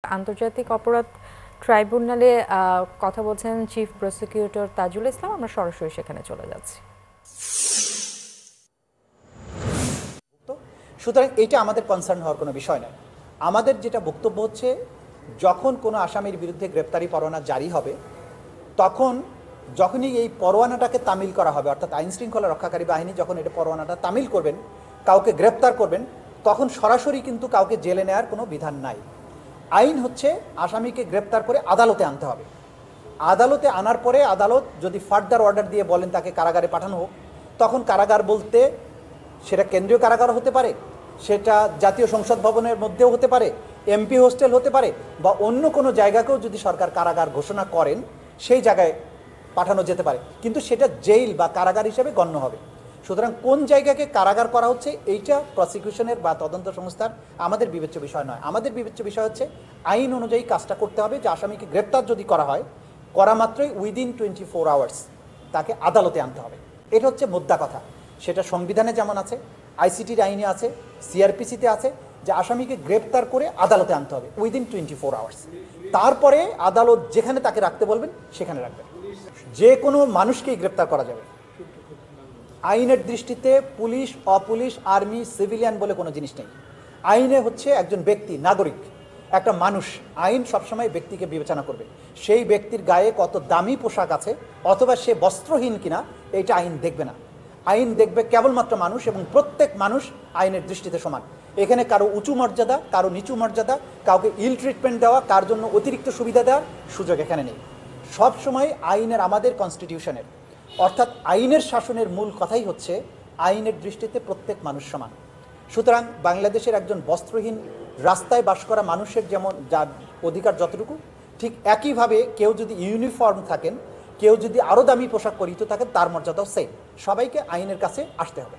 আন্তর্জাতিক অপরাধ ট্রাইব্যুনালে কথা বলছেন চিফ প্রসিকিউটর তাজুল ইসলাম। আমরা সরাসরি সেখানে চলে যাচ্ছি। সুতরাং এটা আমাদের কনসার্ন হওয়ার কোনো বিষয় নয়। আমাদের যেটা বক্তব্য হচ্ছে, যখন কোনো আসামির বিরুদ্ধে গ্রেপ্তারি পরোয়ানা জারি হবে, তখন যখনই এই পরোয়ানাটাকে তামিল করা হবে, অর্থাৎ আইন শৃঙ্খলা রক্ষাকারী বাহিনী যখন এটা পরোয়ানাটা তামিল করবেন, কাউকে গ্রেপ্তার করবেন, তখন সরাসরি কিন্তু কাউকে জেলে নেওয়ার কোনো বিধান নাই। আইন হচ্ছে আসামিকে গ্রেপ্তার করে আদালতে আনতে হবে। আদালতে আনার পরে আদালত যদি ফার্দার অর্ডার দিয়ে বলেন তাকে কারাগারে পাঠানো হোক, তখন কারাগার বলতে সেটা কেন্দ্রীয় কারাগার হতে পারে, সেটা জাতীয় সংসদ ভবনের মধ্যেও হতে পারে, এমপি হোস্টেল হতে পারে, বা অন্য কোনো জায়গাকেও যদি সরকার কারাগার ঘোষণা করেন সেই জায়গায় পাঠানো যেতে পারে, কিন্তু সেটা জেল বা কারাগার হিসেবে গণ্য হবে। সুতরাং কোন জায়গাকে কারাগার করা হচ্ছে এইটা প্রসিকিউশনের বা তদন্ত সংস্থার আমাদের বিবেচ্য বিষয় নয়। আমাদের বিবেচ্য বিষয় হচ্ছে আইন অনুযায়ী কাজটা করতে হবে, যে আসামিকে গ্রেপ্তার যদি করা হয়, করা মাত্রই উইদিন 24 আওয়ার্স তাকে আদালতে আনতে হবে। এটা হচ্ছে মোদ্দা কথা। সেটা সংবিধানে যেমন আছে, আইসিটির আইনে আছে, সিআরপিসিতে আছে, যে আসামিকে গ্রেপ্তার করে আদালতে আনতে হবে উইদিন 24 আওয়ার্স। তারপরে আদালত যেখানে তাকে রাখতে বলবেন সেখানে রাখবেন। যে কোনো মানুষকেই গ্রেপ্তার করা যাবে। আইনের দৃষ্টিতে পুলিশ, অপুলিশ, আর্মি, সিভিলিয়ান বলে কোনো জিনিস নেই। আইনে হচ্ছে একজন ব্যক্তি, নাগরিক, একটা মানুষ। আইন সবসময় ব্যক্তিকে বিবেচনা করবে। সেই ব্যক্তির গায়ে কত দামি পোশাক আছে অথবা সে বস্ত্রহীন কিনা, এইটা আইন দেখবে না। আইন দেখবে কেবলমাত্র মানুষ, এবং প্রত্যেক মানুষ আইনের দৃষ্টিতে সমান। এখানে কারো উঁচু মর্যাদা, কারো নিচু মর্যাদা, কাউকে ইল ট্রিটমেন্ট দেওয়া, কার জন্য অতিরিক্ত সুবিধা দেওয়ার সুযোগ এখানে নেই। সব সময় আইনের, আমাদের কনস্টিটিউশনের অর্থাৎ আইনের শাসনের মূল কথাই হচ্ছে আইনের দৃষ্টিতে প্রত্যেক মানুষ সমান। সুতরাং বাংলাদেশের একজন বস্ত্রহীন রাস্তায় বাস করা মানুষের যেমন যার অধিকার যতটুকু, ঠিক একইভাবে কেউ যদি ইউনিফর্ম থাকেন, কেউ যদি আরও দামি পোশাক পরিহিত থাকেন, তার মর্যাদাও সেম। সবাইকে আইনের কাছে আসতে হবে।